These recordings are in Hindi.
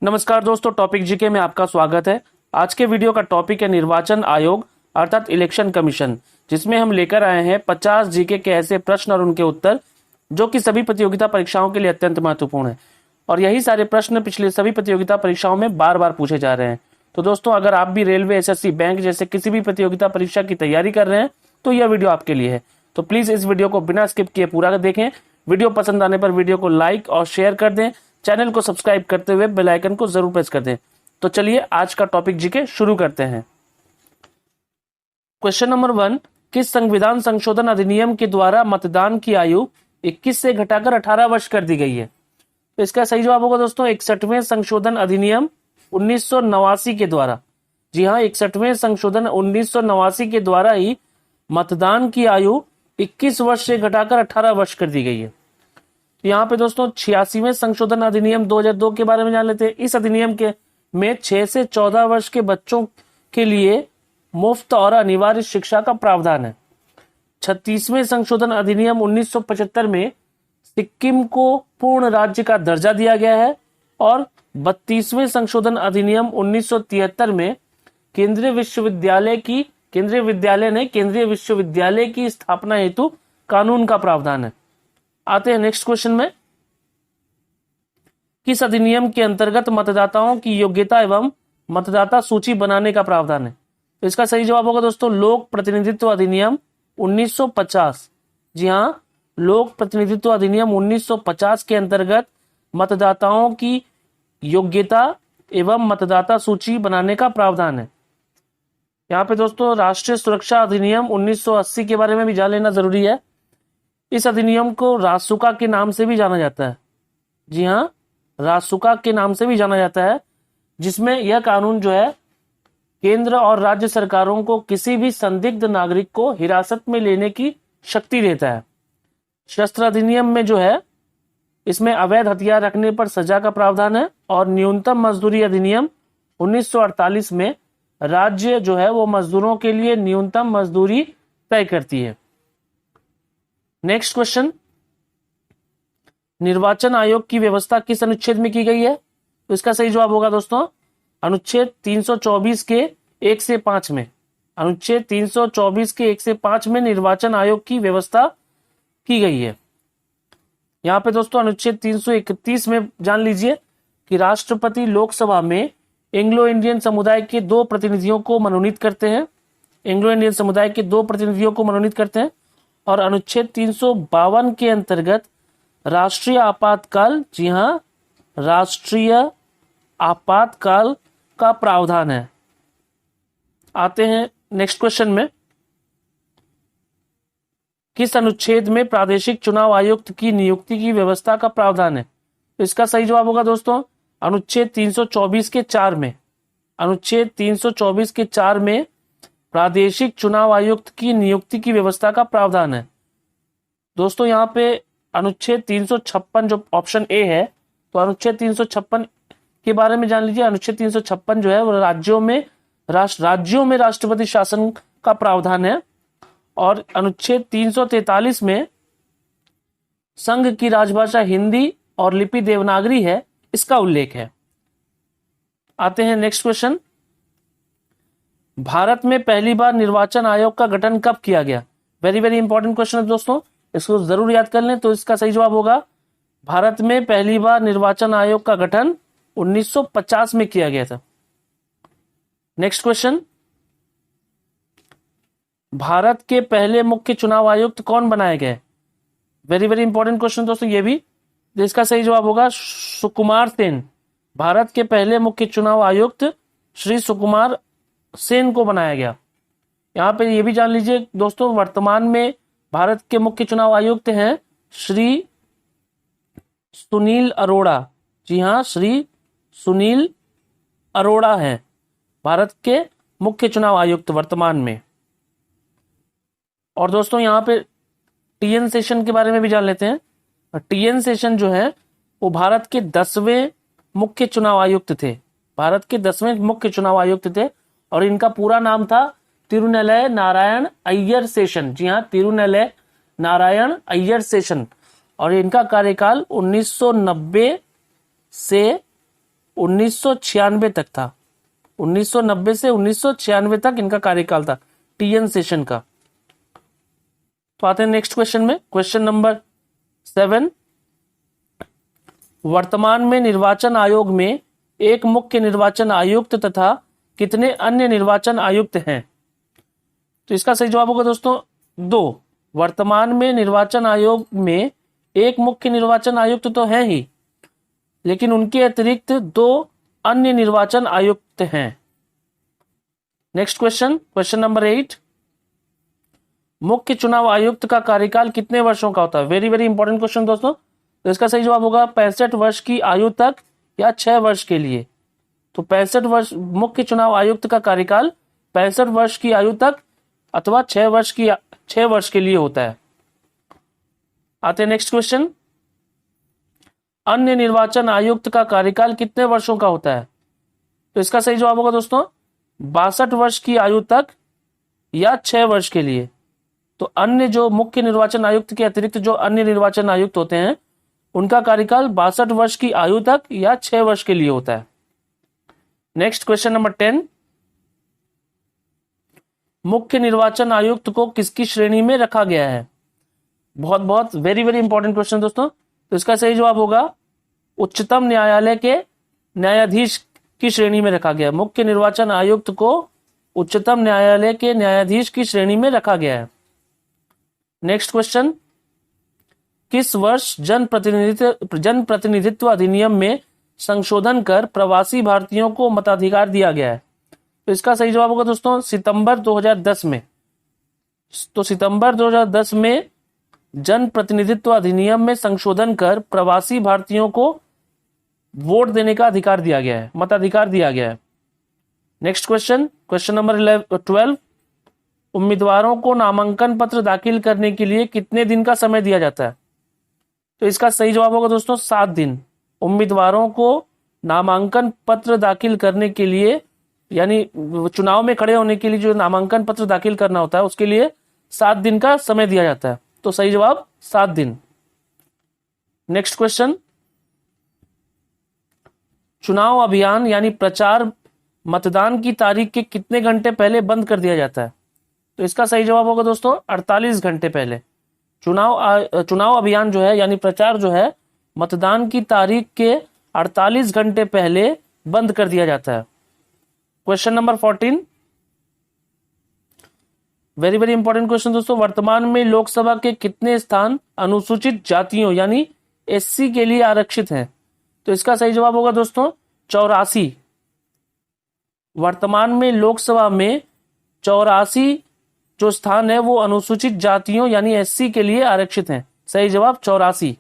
नमस्कार दोस्तों, टॉपिक जीके में आपका स्वागत है। आज के वीडियो का टॉपिक है निर्वाचन आयोग अर्थात इलेक्शन कमीशन, जिसमें हम लेकर आए हैं 50 जीके के ऐसे प्रश्न और उनके उत्तर जो कि सभी प्रतियोगिता परीक्षाओं के लिए अत्यंत महत्वपूर्ण है। और यही सारे प्रश्न पिछले सभी प्रतियोगिता परीक्षाओं में बार बार पूछे जा रहे हैं। तो दोस्तों, अगर आप भी रेलवे, एसएससी, बैंक जैसे किसी भी प्रतियोगिता परीक्षा की तैयारी कर रहे हैं तो यह वीडियो आपके लिए है। तो प्लीज इस वीडियो को बिना स्किप किए पूरा देखें। वीडियो पसंद आने पर वीडियो को लाइक और शेयर कर दें। चैनल को सब्सक्राइब करते हुए बेल आइकन को जरूर प्रेस कर दें। तो चलिए आज का टॉपिक जीके शुरू करते हैं। क्वेश्चन नंबर 1, किस संविधान संशोधन अधिनियम के द्वारा मतदान की आयु 21 से घटाकर 18 वर्ष कर दी गई है? तो इसका सही जवाब होगा दोस्तों 61वें संशोधन अधिनियम 1989 के द्वारा। जी हाँ, 61वें संशोधन 1989 के द्वारा ही मतदान की आयु 21 वर्ष से घटाकर 18 वर्ष कर दी गई है। यहाँ पे दोस्तों 86वें संशोधन अधिनियम 2002 के बारे में जान लेते हैं। इस अधिनियम के में 6 से 14 वर्ष के बच्चों के लिए मुफ्त और अनिवार्य शिक्षा का प्रावधान है। 36वें संशोधन अधिनियम 1975 में सिक्किम को पूर्ण राज्य का दर्जा दिया गया है। और 32वें संशोधन अधिनियम 1973 में केंद्रीय विश्वविद्यालय की स्थापना हेतु कानून का प्रावधान है। आते हैं नेक्स्ट क्वेश्चन में। किस अधिनियम के अंतर्गत मतदाताओं की योग्यता एवं मतदाता सूची बनाने का प्रावधान है? तो इसका सही जवाब होगा दोस्तों लोक प्रतिनिधित्व अधिनियम 1950। जी हाँ, लोक प्रतिनिधित्व अधिनियम 1950 के अंतर्गत मतदाताओं की योग्यता एवं मतदाता सूची बनाने का प्रावधान है। यहाँ पे दोस्तों राष्ट्रीय सुरक्षा अधिनियम 1980 के बारे में भी जान लेना जरूरी है। इस अधिनियम को रासुका के नाम से भी जाना जाता है। जी हाँ, रासुका के नाम से भी जाना जाता है, जिसमें यह कानून जो है केंद्र और राज्य सरकारों को किसी भी संदिग्ध नागरिक को हिरासत में लेने की शक्ति देता है। शस्त्र अधिनियम में जो है इसमें अवैध हथियार रखने पर सजा का प्रावधान है। और न्यूनतम मजदूरी अधिनियम 1948 में राज्य जो है वो मजदूरों के लिए न्यूनतम मजदूरी तय करती है। नेक्स्ट क्वेश्चन, निर्वाचन आयोग की व्यवस्था किस अनुच्छेद में की गई है? तो इसका सही जवाब होगा दोस्तों अनुच्छेद 324 के 1 से 5 में। अनुच्छेद 324 के 1 से 5 में निर्वाचन आयोग की व्यवस्था की गई है। यहाँ पे दोस्तों अनुच्छेद 331 में जान लीजिए कि राष्ट्रपति लोकसभा में एंग्लो इंडियन समुदाय के 2 प्रतिनिधियों को मनोनीत करते हैं। एंग्लो इंडियन समुदाय के 2 प्रतिनिधियों को मनोनीत करते हैं। और अनुच्छेद 352 के अंतर्गत राष्ट्रीय आपातकाल, जी हाँ, राष्ट्रीय आपातकाल का प्रावधान है। आते हैं नेक्स्ट क्वेश्चन में। किस अनुच्छेद में प्रादेशिक चुनाव आयुक्त की नियुक्ति की व्यवस्था का प्रावधान है? तो इसका सही जवाब होगा दोस्तों अनुच्छेद 324 के 4 में। अनुच्छेद 324 के 4 में प्रादेशिक चुनाव आयुक्त की नियुक्ति की व्यवस्था का प्रावधान है। दोस्तों यहाँ पे अनुच्छेद 356 जो ऑप्शन ए है, तो अनुच्छेद 356 के बारे में जान लीजिए। अनुच्छेद 356 जो है वो राज्यों में राष्ट्रपति शासन का प्रावधान है। और अनुच्छेद 343 में संघ की राजभाषा हिंदी और लिपि देवनागरी है, इसका उल्लेख है। आते हैं नेक्स्ट क्वेश्चन। भारत में पहली बार निर्वाचन आयोग का गठन कब किया गया? वेरी वेरी इंपॉर्टेंट क्वेश्चन है दोस्तों, इसको जरूर याद कर लें। तो इसका सही जवाब होगा भारत में पहली बार निर्वाचन आयोग का गठन 1950 में किया गया था। नेक्स्ट क्वेश्चन, भारत के पहले मुख्य चुनाव आयुक्त कौन बनाए गए? वेरी वेरी इंपॉर्टेंट क्वेश्चन दोस्तों ये भी। इसका सही जवाब होगा सुकुमार सेन। भारत के पहले मुख्य चुनाव आयुक्त श्री सुकुमार सेन को बनाया गया। यहाँ पे ये भी जान लीजिए दोस्तों, वर्तमान में भारत के मुख्य चुनाव आयुक्त हैं श्री सुनील अरोड़ा। जी हाँ, श्री सुनील अरोड़ा हैं भारत के मुख्य चुनाव आयुक्त वर्तमान में। और दोस्तों यहाँ पे टीएन सेशन के बारे में भी जान लेते हैं। टीएन सेशन जो है वो भारत के 10वें मुख्य चुनाव आयुक्त थे। भारत के 10वें मुख्य चुनाव आयुक्त थे और इनका पूरा नाम था तिरुनेलय नारायण अय्यर सेशन। जी हाँ, तिरुनेलय नारायण अय्यर सेशन। और इनका कार्यकाल 1990 से 1996 तक था। 1990 से 1996 तक इनका कार्यकाल था टीएन शेषन का। तो आते हैं नेक्स्ट क्वेश्चन में। क्वेश्चन नंबर 7, वर्तमान में निर्वाचन आयोग में एक मुख्य निर्वाचन आयुक्त तथा कितने अन्य निर्वाचन आयुक्त हैं? तो इसका सही जवाब होगा दोस्तों 2। वर्तमान में निर्वाचन आयोग में एक मुख्य निर्वाचन आयुक्त तो है ही, लेकिन उनके अतिरिक्त 2 अन्य निर्वाचन आयुक्त हैं। नेक्स्ट क्वेश्चन, क्वेश्चन नंबर 8, मुख्य चुनाव आयुक्त का कार्यकाल कितने वर्षों का होता है? वेरी वेरी इंपॉर्टेंट क्वेश्चन दोस्तों। तो इसका सही जवाब होगा 65 वर्ष की आयु तक या 6 वर्ष के लिए। तो 65 वर्ष, मुख्य चुनाव आयुक्त का कार्यकाल 65 वर्ष की आयु तक अथवा 6 वर्ष के लिए होता है। आते हैं नेक्स्ट क्वेश्चन, अन्य निर्वाचन आयुक्त का कार्यकाल कितने वर्षों का होता है? तो इसका सही जवाब होगा दोस्तों 62 वर्ष की आयु तक या 6 वर्ष के लिए। तो अन्य जो मुख्य निर्वाचन आयुक्त के अतिरिक्त जो अन्य निर्वाचन आयुक्त होते हैं उनका कार्यकाल 62 वर्ष की आयु तक या 6 वर्ष के लिए होता है। नेक्स्ट क्वेश्चन नंबर 10, मुख्य निर्वाचन आयुक्त को किसकी श्रेणी में रखा गया है? बहुत बहुत वेरी वेरी इंपॉर्टेंट क्वेश्चन दोस्तों। तो इसका सही जवाब होगा उच्चतम न्यायालय के न्यायाधीश की श्रेणी में रखा गया है। मुख्य निर्वाचन आयुक्त को उच्चतम न्यायालय के न्यायाधीश की श्रेणी में रखा गया है। नेक्स्ट क्वेश्चन, किस वर्ष जनप्रतिनिधित्व अधिनियम में संशोधन कर प्रवासी भारतीयों को मताधिकार दिया गया है? तो इसका सही जवाब होगा दोस्तों सितंबर 2010 में। तो सितंबर 2010 में जनप्रतिनिधित्व अधिनियम में संशोधन कर प्रवासी भारतीयों को वोट देने का अधिकार दिया गया है, मताधिकार दिया गया है। नेक्स्ट क्वेश्चन, क्वेश्चन नंबर 12, उम्मीदवारों को नामांकन पत्र दाखिल करने के लिए कितने दिन का समय दिया जाता है? तो इसका सही जवाब होगा दोस्तों 7 दिन। उम्मीदवारों को नामांकन पत्र दाखिल करने के लिए, यानी चुनाव में खड़े होने के लिए जो नामांकन पत्र दाखिल करना होता है उसके लिए 7 दिन का समय दिया जाता है। तो सही जवाब 7 दिन। नेक्स्ट क्वेश्चन, चुनाव अभियान यानी प्रचार मतदान की तारीख के कितने घंटे पहले बंद कर दिया जाता है? तो इसका सही जवाब होगा दोस्तों 48 घंटे पहले। चुनाव अभियान जो है यानी प्रचार जो है मतदान की तारीख के 48 घंटे पहले बंद कर दिया जाता है। Question number 14, very very important question दोस्तों, वर्तमान में लोकसभा के कितने स्थान अनुसूचित जातियों यानी एससी के लिए आरक्षित हैं? तो इसका सही जवाब होगा दोस्तों 84। वर्तमान में लोकसभा में 84 जो स्थान है वो अनुसूचित जातियों यानी एससी के लिए आरक्षित हैं। सही जवाब 84।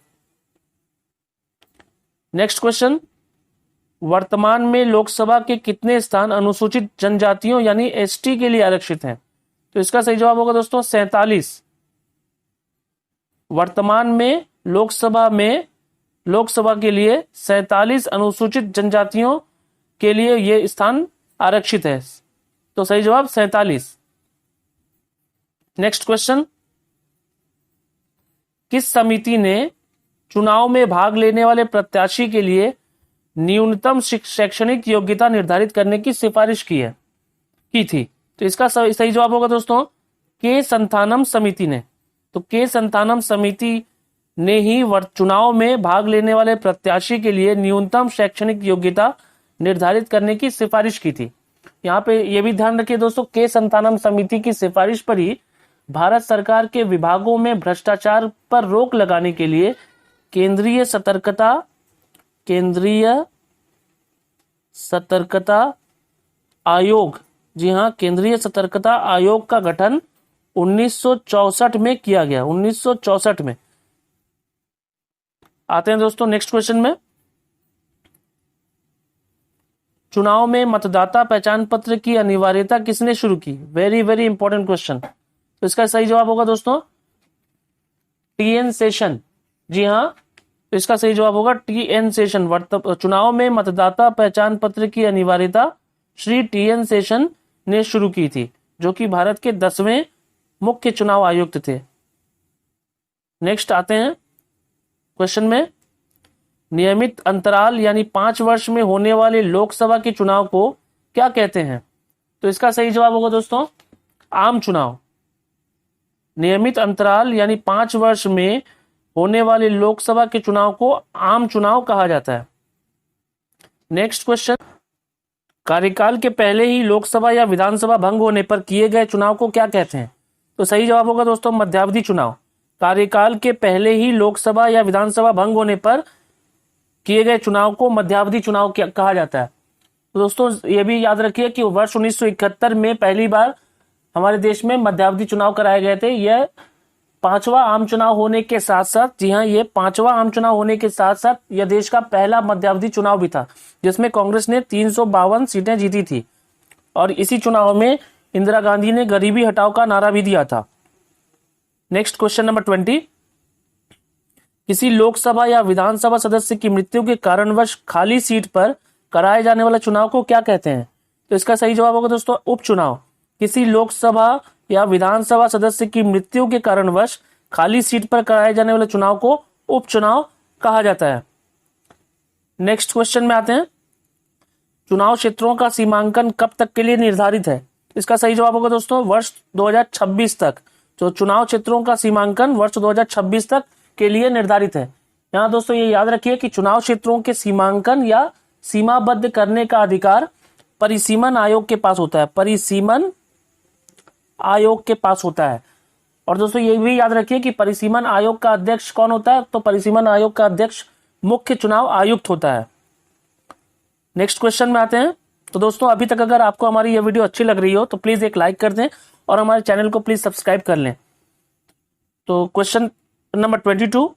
नेक्स्ट क्वेश्चन, वर्तमान में लोकसभा के कितने स्थान अनुसूचित जनजातियों यानी एसटी के लिए आरक्षित हैं? तो इसका सही जवाब होगा दोस्तों 47। वर्तमान में लोकसभा के लिए 47 अनुसूचित जनजातियों के लिए ये स्थान आरक्षित है। तो सही जवाब 47। नेक्स्ट क्वेश्चन, किस समिति ने चुनाव में भाग लेने वाले प्रत्याशी के लिए न्यूनतम शैक्षणिक योग्यता निर्धारित करने की सिफारिश की थी? तो इसका सही जवाब होगा दोस्तों के संथानम समिति ने। तो के संथानम समिति ने ही चुनाव में भाग लेने वाले प्रत्याशी के लिए न्यूनतम शैक्षणिक योग्यता निर्धारित करने की सिफारिश की थी। यहाँ पे ये भी ध्यान रखिए दोस्तों, के संथानम समिति की सिफारिश पर ही भारत सरकार के विभागों में भ्रष्टाचार पर रोक लगाने के लिए केंद्रीय सतर्कता आयोग, जी हाँ, केंद्रीय सतर्कता आयोग का गठन 1964 में किया गया। 1964 में। आते हैं दोस्तों नेक्स्ट क्वेश्चन में, चुनाव में मतदाता पहचान पत्र की अनिवार्यता किसने शुरू की? Very very important question. तो इसका सही जवाब होगा दोस्तों टीएन शेषन। जी हाँ, तो इसका सही जवाब होगा टीएन शेषन। चुनाव में मतदाता पहचान पत्र की अनिवार्यता श्री टीएन शेषन ने शुरू की थी, जो कि भारत के 10वें मुख्य चुनाव आयुक्त थे। नेक्स्ट आते हैं क्वेश्चन में, नियमित अंतराल यानी 5 वर्ष में होने वाले लोकसभा के चुनाव को क्या कहते हैं? तो इसका सही जवाब होगा दोस्तों आम चुनाव। नियमित अंतराल यानी 5 वर्ष में होने वाले लोकसभा के चुनाव को आम चुनाव कहा जाता है। नेक्स्ट क्वेश्चन, कार्यकाल के पहले ही लोकसभा या विधानसभा भंग होने पर किए गए चुनाव को क्या कहते हैं? तो सही जवाब होगा दोस्तों मध्यावधि चुनाव। कार्यकाल के पहले ही लोकसभा या विधानसभा भंग होने पर किए गए चुनाव को मध्यावधि चुनाव कहा जाता है। तो दोस्तों ये भी याद रखिए कि वर्ष 1971 में पहली बार हमारे देश में मध्यावधि चुनाव कराए गए थे। यह 5वां आम चुनाव होने के साथ साथ, जी हाँ, ये 5वां आम चुनाव होने के साथ साथ यह देश का पहला मध्यावधि चुनाव भी था, जिसमें कांग्रेस ने 352 सीटें जीती थी। और इसी चुनाव में इंदिरा गांधी ने गरीबी हटाओ का नारा भी दिया था। नेक्स्ट क्वेश्चन नंबर 20, किसी लोकसभा या विधानसभा सदस्य की मृत्यु के कारणवश खाली सीट पर कराए जाने वाला चुनाव को क्या कहते हैं? तो इसका सही जवाब होगा दोस्तों उपचुनाव। किसी लोकसभा या विधानसभा सदस्य की मृत्यु के कारणवश खाली सीट पर कराए जाने वाले चुनाव को उपचुनाव कहा जाता है। नेक्स्ट क्वेश्चन में आते हैं, चुनाव क्षेत्रों का सीमांकन कब तक के लिए निर्धारित है? इसका सही जवाब होगा दोस्तों वर्ष 2026 तक। जो चुनाव क्षेत्रों का सीमांकन वर्ष 2026 तक के लिए निर्धारित है। यहाँ दोस्तों ये याद रखिए कि चुनाव क्षेत्रों के सीमांकन या सीमाबद्ध करने का अधिकार परिसीमन आयोग के पास होता है। परिसीमन आयोग के पास होता है। और दोस्तों ये भी याद रखिए कि परिसीमन आयोग का अध्यक्ष कौन होता है? तो परिसीमन आयोग का अध्यक्ष मुख्य चुनाव आयुक्त होता है। नेक्स्ट क्वेश्चन में आते हैं। तो दोस्तों अभी तक अगर आपको हमारी यह वीडियो अच्छी लग रही हो तो प्लीज एक लाइक कर दें और हमारे चैनल को प्लीज सब्सक्राइब कर लें। तो क्वेश्चन नंबर 22,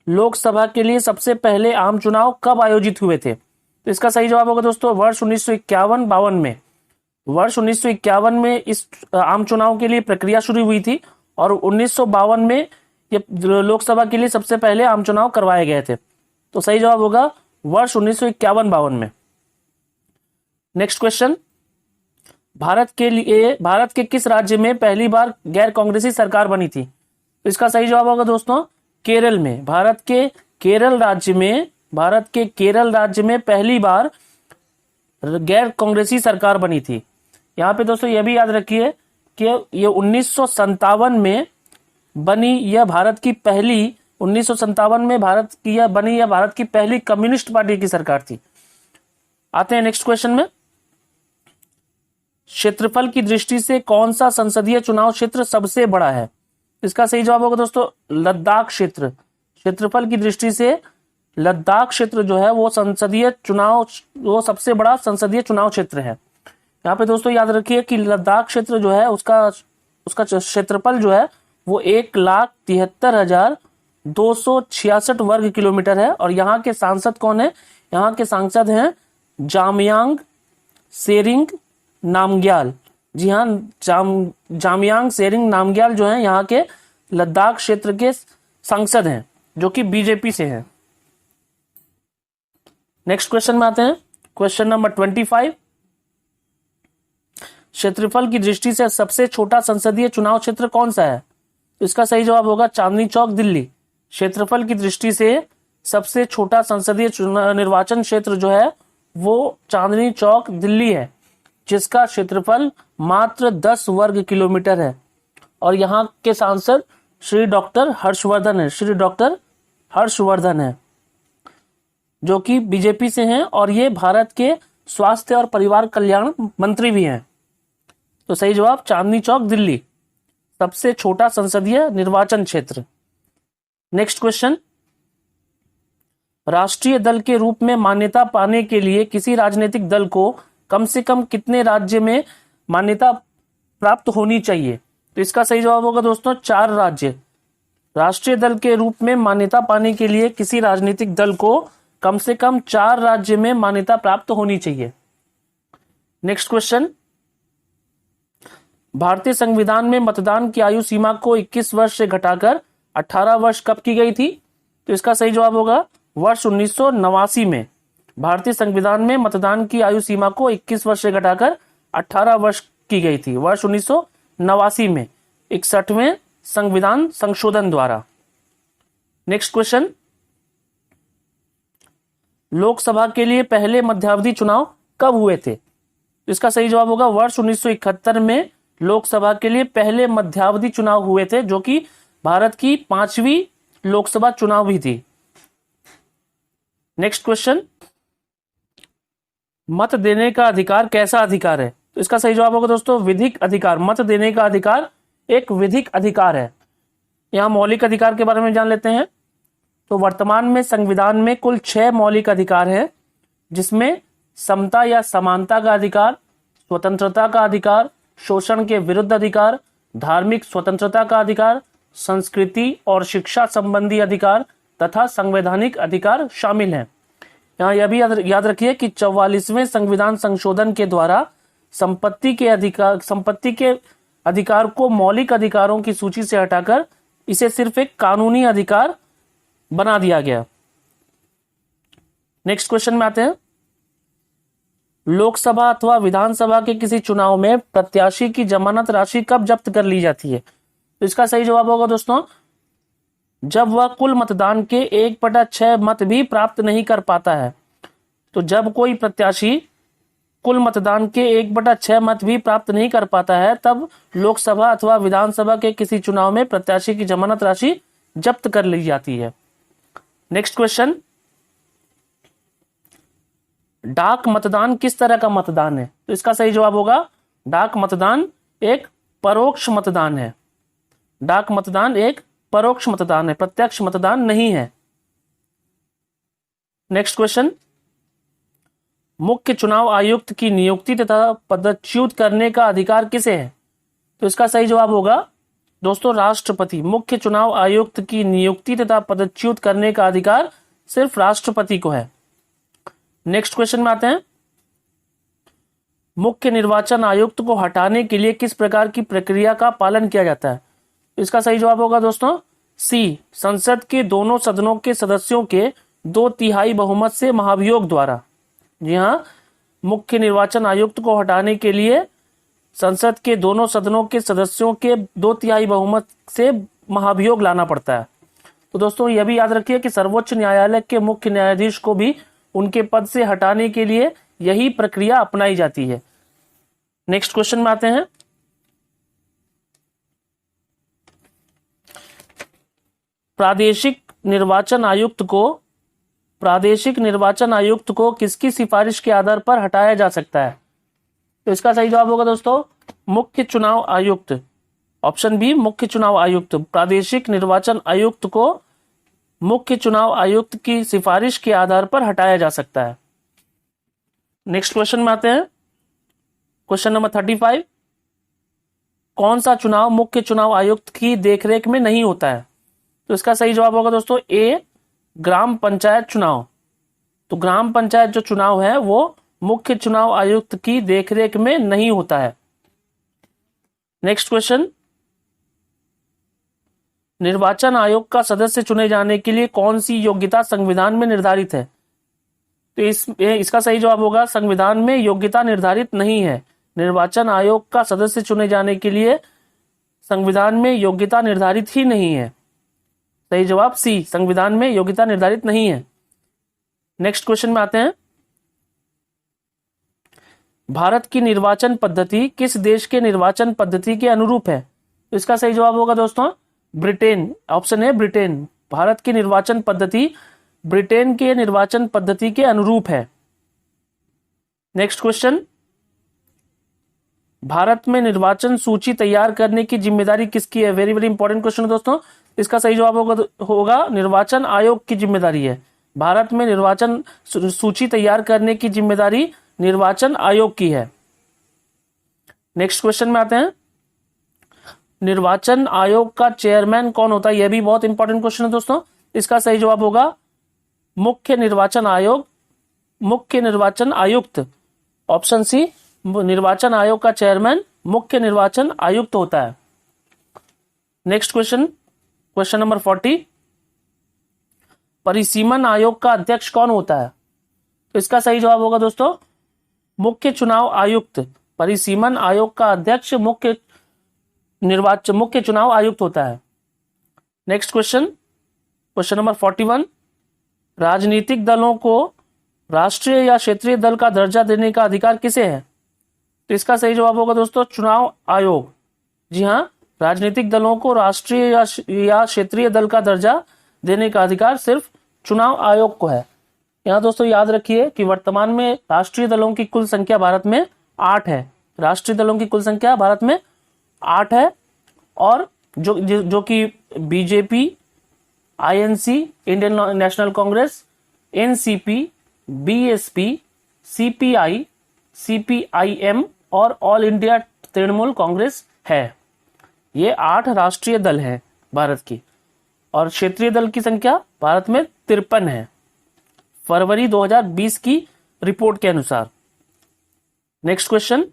लोकसभा के लिए सबसे पहले आम चुनाव कब आयोजित हुए थे? तो इसका सही जवाब होगा दोस्तों वर्ष 1951-52 में। वर्ष 1951 में इस आम चुनाव के लिए प्रक्रिया शुरू हुई थी और 1952 में ये लोकसभा के लिए सबसे पहले आम चुनाव करवाए गए थे। तो सही जवाब होगा वर्ष 1951-52 में। नेक्स्ट क्वेश्चन, भारत के किस राज्य में पहली बार गैर कांग्रेसी सरकार बनी थी? तो इसका सही जवाब होगा दोस्तों केरल में। भारत के केरल राज्य में पहली बार गैर कांग्रेसी सरकार बनी थी। यहाँ पे दोस्तों यह भी याद रखिए कि ये 1957 में बनी यह भारत की पहली 1957 में बनी यह भारत की पहली कम्युनिस्ट पार्टी की सरकार थी। आते हैं नेक्स्ट क्वेश्चन में, क्षेत्रफल की दृष्टि से कौन सा संसदीय चुनाव क्षेत्र सबसे बड़ा है? इसका सही जवाब होगा दोस्तों लद्दाख क्षेत्र। क्षेत्रफल की दृष्टि से लद्दाख क्षेत्र जो है वो सबसे बड़ा संसदीय चुनाव क्षेत्र है। यहाँ पे दोस्तों याद रखिए कि लद्दाख क्षेत्र जो है उसका क्षेत्रफल जो है वो 1,73,266 वर्ग किलोमीटर है। और यहाँ के सांसद कौन है? यहाँ के सांसद हैं जामयांग सेरिंग नामग्याल। जी हाँ, जामयांग सेरिंग नामग्याल जो है यहाँ के लद्दाख क्षेत्र के सांसद हैं, जो कि बीजेपी से हैं। नेक्स्ट क्वेश्चन में आते हैं, क्वेश्चन नंबर 25, क्षेत्रफल की दृष्टि से सबसे छोटा संसदीय चुनाव क्षेत्र कौन सा है? तो इसका सही जवाब होगा चांदनी चौक दिल्ली। क्षेत्रफल की दृष्टि से सबसे छोटा संसदीय निर्वाचन क्षेत्र जो है वो चांदनी चौक दिल्ली है, जिसका क्षेत्रफल मात्र 10 वर्ग किलोमीटर है। और यहाँ के सांसद श्री डॉक्टर हर्षवर्धन है, जो कि बीजेपी से हैं और ये भारत के स्वास्थ्य और परिवार कल्याण मंत्री भी हैं। तो सही जवाब चांदनी चौक दिल्ली, सबसे छोटा संसदीय निर्वाचन क्षेत्र। नेक्स्ट क्वेश्चन, राष्ट्रीय दल के रूप में मान्यता पाने के लिए किसी राजनीतिक दल को कम से कम कितने राज्य में मान्यता प्राप्त होनी चाहिए? तो इसका सही जवाब होगा दोस्तों 4 राज्य। राष्ट्रीय दल के रूप में मान्यता पाने के लिए किसी राजनीतिक दल को कम से कम 4 राज्य में मान्यता प्राप्त होनी चाहिए। नेक्स्ट क्वेश्चन, भारतीय संविधान में मतदान की आयु सीमा को 21 वर्ष से घटाकर 18 वर्ष कब की गई थी? तो इसका सही जवाब होगा वर्ष 1989 में। भारतीय संविधान में मतदान की आयु सीमा को 21 वर्ष से घटाकर 18 वर्ष की गई थी वर्ष 1989 में 61वें संविधान संशोधन द्वारा। नेक्स्ट क्वेश्चन, लोकसभा के लिए पहले मध्यावधि चुनाव कब हुए थे? इसका सही जवाब होगा वर्ष 1971 में लोकसभा के लिए पहले मध्यावधि चुनाव हुए थे, जो कि भारत की 5वीं लोकसभा चुनाव भी थी। नेक्स्ट क्वेश्चन, मत देने का अधिकार कैसा अधिकार है? तो इसका सही जवाब होगा दोस्तों विधिक अधिकार। मत देने का अधिकार एक विधिक अधिकार है। यहां मौलिक अधिकार के बारे में जान लेते हैं। तो वर्तमान में संविधान में कुल 6 मौलिक अधिकार है, जिसमें समता या समानता का अधिकार, स्वतंत्रता का अधिकार, शोषण के विरुद्ध अधिकार, धार्मिक स्वतंत्रता का अधिकार, संस्कृति और शिक्षा संबंधी अधिकार तथा संवैधानिक अधिकार शामिल हैं। यहाँ यह भी याद रखिए कि 44वें संविधान संशोधन के द्वारा संपत्ति के अधिकार को मौलिक अधिकारों की सूची से हटाकर इसे सिर्फ एक कानूनी अधिकार बना दिया गया। नेक्स्ट क्वेश्चन में आते हैं। लोकसभा अथवा विधानसभा के किसी चुनाव में प्रत्याशी की जमानत राशि कब जब्त कर ली जाती है? तो इसका सही जवाब होगा दोस्तों जब वह कुल मतदान के 1/6 मत भी प्राप्त नहीं कर पाता है। तो जब कोई प्रत्याशी कुल मतदान के 1/6 मत भी प्राप्त नहीं कर पाता है, तब लोकसभा अथवा विधानसभा के किसी चुनाव में प्रत्याशी की जमानत राशि जब्त कर ली जाती है। नेक्स्ट क्वेश्चन, डाक मतदान किस तरह का मतदान है? तो इसका सही जवाब होगा डाक मतदान एक परोक्ष मतदान है। डाक मतदान एक परोक्ष मतदान है, प्रत्यक्ष मतदान नहीं है। नेक्स्ट क्वेश्चन, मुख्य चुनाव आयुक्त की नियुक्ति तथा पदच्युत करने का अधिकार किसे है? तो इसका सही जवाब होगा दोस्तों राष्ट्रपति। मुख्य चुनाव आयुक्त की नियुक्ति तथा पदच्युत करने का अधिकार सिर्फ राष्ट्रपति को है। नेक्स्ट क्वेश्चन में आते हैं। मुख्य निर्वाचन आयुक्त को हटाने के लिए किस प्रकार की प्रक्रिया का पालन किया जाता है? इसका सही जवाब होगा दोस्तों सी, संसद के दोनों सदनों के सदस्यों के 2/3 बहुमत से महाभियोग द्वारा। जी हाँ, मुख्य निर्वाचन आयुक्त को हटाने के लिए संसद के दोनों सदनों के सदस्यों के 2/3 बहुमत से महाभियोग लाना पड़ता है। तो दोस्तों यह भी याद रखिए कि सर्वोच्च न्यायालय के मुख्य न्यायाधीश को भी उनके पद से हटाने के लिए यही प्रक्रिया अपनाई जाती है। नेक्स्ट क्वेश्चन में आते हैं। प्रादेशिक निर्वाचन आयुक्त को किसकी सिफारिश के आधार पर हटाया जा सकता है? तो इसका सही जवाब होगा दोस्तों मुख्य चुनाव आयुक्त। ऑप्शन बी, मुख्य चुनाव आयुक्त। प्रादेशिक निर्वाचन आयुक्त को मुख्य चुनाव आयुक्त की सिफारिश के आधार पर हटाया जा सकता है। नेक्स्ट क्वेश्चन में आते हैं। क्वेश्चन नंबर 35, कौन सा चुनाव मुख्य चुनाव आयुक्त की देखरेख में नहीं होता है? तो इसका सही जवाब होगा दोस्तों ए, ग्राम पंचायत चुनाव। तो ग्राम पंचायत जो चुनाव है वो मुख्य चुनाव आयुक्त की देखरेख में नहीं होता है। नेक्स्ट क्वेश्चन, निर्वाचन आयोग का सदस्य चुने जाने के लिए कौन सी योग्यता संविधान में निर्धारित है? तो इसका सही जवाब होगा संविधान में योग्यता निर्धारित नहीं है। निर्वाचन आयोग का सदस्य चुने जाने के लिए संविधान में योग्यता निर्धारित ही नहीं है। सही जवाब सी, संविधान में योग्यता निर्धारित नहीं है। नेक्स्ट क्वेश्चन में आते हैं। भारत की निर्वाचन पद्धति किस देश के निर्वाचन पद्धति के अनुरूप है? तो इसका सही जवाब होगा दोस्तों ब्रिटेन। ऑप्शन है ब्रिटेन। भारत की निर्वाचन पद्धति ब्रिटेन के निर्वाचन पद्धति के अनुरूप है। नेक्स्ट क्वेश्चन, भारत में निर्वाचन सूची तैयार करने की जिम्मेदारी किसकी है? वेरी वेरी इंपॉर्टेंट क्वेश्चन दोस्तों। इसका सही जवाब होगा निर्वाचन आयोग की जिम्मेदारी है। भारत में निर्वाचन सूची तैयार करने की जिम्मेदारी निर्वाचन आयोग की है। नेक्स्ट क्वेश्चन में आते हैं। निर्वाचन आयोग का चेयरमैन कौन होता है? यह भी बहुत इंपॉर्टेंट क्वेश्चन है दोस्तों। इसका सही जवाब होगा मुख्य निर्वाचन आयुक्त। ऑप्शन सी, निर्वाचन आयोग का चेयरमैन मुख्य निर्वाचन आयुक्त होता है। नेक्स्ट क्वेश्चन, क्वेश्चन नंबर 40, परिसीमन आयोग का अध्यक्ष कौन होता है? तो इसका सही जवाब होगा दोस्तों मुख्य चुनाव आयुक्त। परिसीमन आयोग का अध्यक्ष मुख्य चुनाव आयुक्त होता है। नेक्स्ट क्वेश्चन, क्वेश्चन नंबर 41, राजनीतिक दलों को राष्ट्रीय या क्षेत्रीय दल का दर्जा देने का अधिकार किसे है? तो इसका सही जवाब होगा दोस्तों चुनाव आयोग। जी हाँ, राजनीतिक दलों को राष्ट्रीय या क्षेत्रीय दल का दर्जा देने का अधिकार सिर्फ चुनाव आयोग को है। यहाँ दोस्तों याद रखिए कि वर्तमान में राष्ट्रीय दलों की कुल संख्या भारत में 8 है। राष्ट्रीय दलों की कुल संख्या भारत में 8 है, और जो कि BJP, INC, Indian national Congress, NCP, BSP, CPI, CPIM और ऑल इंडिया तृणमूल कांग्रेस है। ये 8 राष्ट्रीय दल हैं भारत की, और क्षेत्रीय दल की संख्या भारत में 53 है, फरवरी 2020 की रिपोर्ट के अनुसार। नेक्स्ट क्वेश्चन,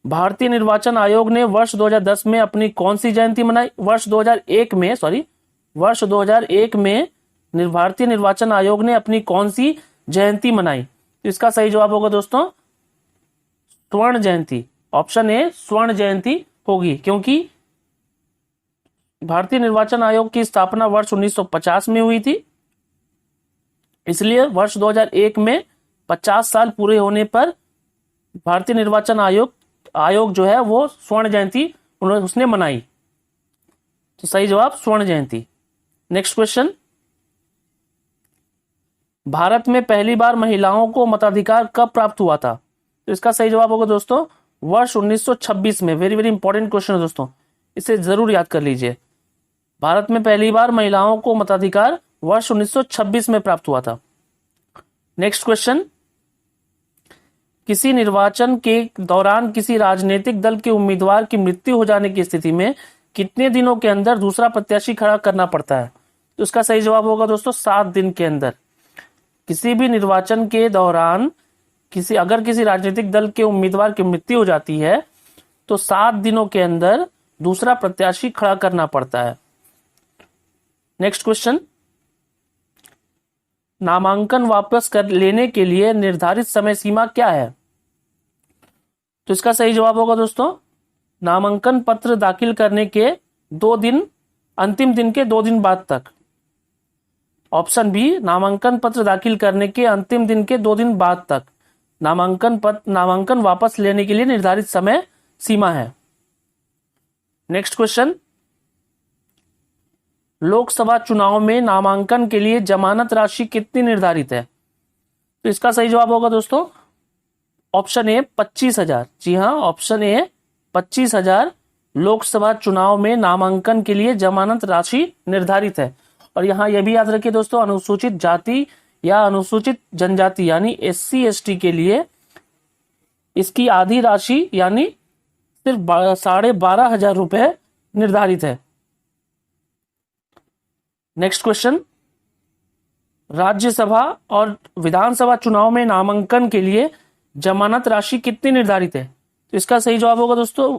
भारतीय निर्वाचन आयोग ने वर्ष 2010 में अपनी कौन सी जयंती मनाई? वर्ष 2001 में भारतीय निर्वाचन आयोग ने अपनी कौन सी जयंती मनाई? तो इसका सही जवाब होगा दोस्तों स्वर्ण जयंती। ऑप्शन ए स्वर्ण जयंती होगी, क्योंकि भारतीय निर्वाचन आयोग की स्थापना वर्ष 1950 में हुई थी, इसलिए वर्ष 2001 में 50 साल पूरे होने पर भारतीय निर्वाचन आयोग जो है वो स्वर्ण जयंती उसने मनाई। तो सही जवाब स्वर्ण जयंती। नेक्स्ट क्वेश्चन, भारत में पहली बार महिलाओं को मताधिकार कब प्राप्त हुआ था? तो इसका सही जवाब होगा दोस्तों वर्ष 1926 में। वेरी वेरी इंपॉर्टेंट क्वेश्चन है दोस्तों, इसे जरूर याद कर लीजिए। भारत में पहली बार महिलाओं को मताधिकार वर्ष 1926 में प्राप्त हुआ था। नेक्स्ट क्वेश्चन, किसी निर्वाचन के दौरान किसी राजनीतिक दल के उम्मीदवार की मृत्यु हो जाने की स्थिति में कितने दिनों के अंदर दूसरा प्रत्याशी खड़ा करना पड़ता है? तो इसका सही जवाब होगा दोस्तों 7 दिन के अंदर। किसी भी निर्वाचन के दौरान अगर किसी राजनीतिक दल के उम्मीदवार की मृत्यु हो जाती है तो 7 दिनों के अंदर दूसरा प्रत्याशी खड़ा करना पड़ता है। नेक्स्ट क्वेश्चन, नामांकन वापस कर लेने के लिए निर्धारित समय सीमा क्या है? तो इसका सही जवाब होगा दोस्तों नामांकन पत्र दाखिल करने के 2 दिन, अंतिम दिन के 2 दिन बाद तक। ऑप्शन बी, नामांकन पत्र दाखिल करने के अंतिम दिन के 2 दिन बाद तक नामांकन वापस लेने के लिए निर्धारित समय सीमा है। नेक्स्ट क्वेश्चन, लोकसभा चुनाव में नामांकन के लिए जमानत राशि कितनी निर्धारित है? तो इसका सही जवाब होगा दोस्तों ऑप्शन ए 25,000। जी हाँ, ऑप्शन ए 25,000 लोकसभा चुनाव में नामांकन के लिए जमानत राशि निर्धारित है। और यहाँ यह भी याद रखिए दोस्तों, अनुसूचित जाति या अनुसूचित जनजाति यानी SC ST के लिए इसकी आधी राशि यानी सिर्फ 12,500 रुपए निर्धारित है। नेक्स्ट क्वेश्चन, राज्यसभा और विधानसभा चुनाव में नामांकन के लिए जमानत राशि कितनी निर्धारित है? तो इसका सही जवाब होगा दोस्तों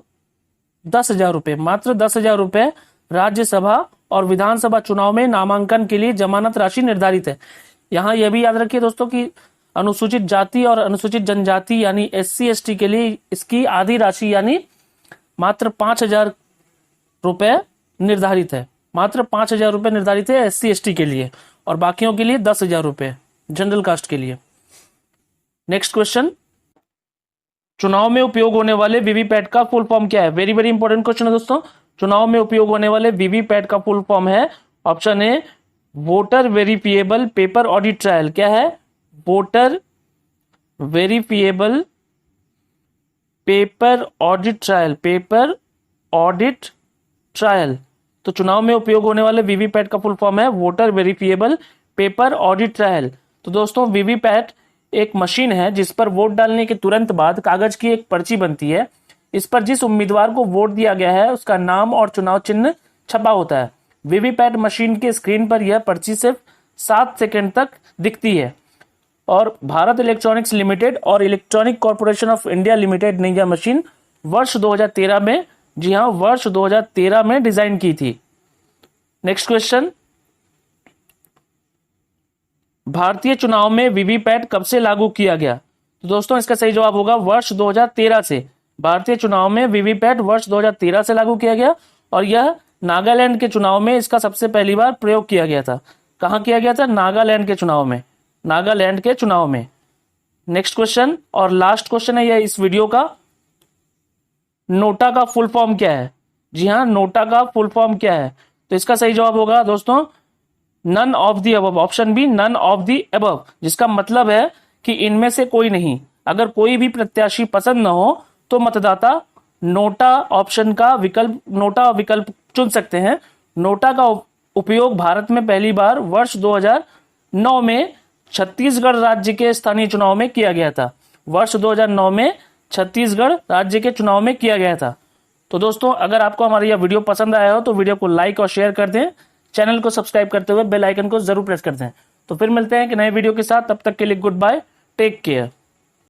10,000 रुपए। मात्र 10,000 रुपए राज्यसभा और विधानसभा चुनाव में नामांकन के लिए जमानत राशि निर्धारित है। यहाँ यह भी याद रखिए दोस्तों कि अनुसूचित जाति और अनुसूचित जनजाति यानी SC ST के लिए इसकी आधी राशि यानी मात्र 5,000 रुपए निर्धारित है। मात्र 5,000 रुपए निर्धारित है SC ST के लिए, और बाकियों के लिए 10,000 रुपए जनरल कास्ट के लिए। नेक्स्ट क्वेश्चन, चुनाव में उपयोग होने वाले वीवीपैट का फुल फॉर्म क्या है? वेरी वेरी इंपॉर्टेंट क्वेश्चन है दोस्तों। चुनाव में उपयोग होने वाले वीवीपैट का फुल फॉर्म है option A voter verifiable paper audit trial. क्या है? Voter verifiable paper audit trial. Paper audit trial. तो चुनाव में उपयोग होने वाले वीवीपैट का फुल फॉर्म है voter verifiable paper audit trial. तो दोस्तों वीवीपैट एक मशीन है जिस पर वोट डालने के तुरंत बाद कागज की एक पर्ची बनती है। इस पर जिस उम्मीदवार को वोट दिया गया है उसका नाम और चुनाव चिन्ह छपा होता है। वीवीपैट मशीन के स्क्रीन पर यह पर्ची सिर्फ 7 सेकंड तक दिखती है, और भारत इलेक्ट्रॉनिक्स लिमिटेड और electronic corporation of India limited ने यह मशीन वर्ष 2013 में, जी हाँ, वर्ष 2013 में डिजाइन की थी। नेक्स्ट क्वेश्चन, भारतीय चुनाव में वीवीपैट कब से लागू किया गया? तो दोस्तों इसका सही जवाब होगा वर्ष 2013 से। भारतीय चुनाव में वीवीपैट वर्ष 2013 से लागू किया गया, और यह नागालैंड के चुनाव में इसका सबसे पहली बार प्रयोग किया गया था। कहां किया गया था? नागालैंड के चुनाव में। नागालैंड के चुनाव में। नेक्स्ट क्वेश्चन और लास्ट क्वेश्चन है यह इस वीडियो का, नोटा का फुल फॉर्म क्या है? जी हाँ, नोटा का फुल फॉर्म क्या है? तो इसका सही जवाब होगा दोस्तों none of the above, option B none of the above, जिसका मतलब है कि इनमें से कोई नहीं। अगर कोई भी प्रत्याशी पसंद न हो तो मतदाता नोटा ऑप्शन का विकल्प, नोटा विकल्प चुन सकते हैं। नोटा का उपयोग भारत में पहली बार वर्ष 2009 में छत्तीसगढ़ राज्य के स्थानीय चुनाव में किया गया था। वर्ष 2009 में छत्तीसगढ़ राज्य के चुनाव में किया गया था। तो दोस्तों अगर आपको हमारी यह वीडियो पसंद आया हो तो वीडियो को लाइक और शेयर कर दें, चैनल को सब्सक्राइब करते हुए बेल आइकन को जरूर प्रेस कर दें। तो फिर मिलते हैं कि नए वीडियो के साथ, तब तक के लिए गुड बाय, टेक केयर।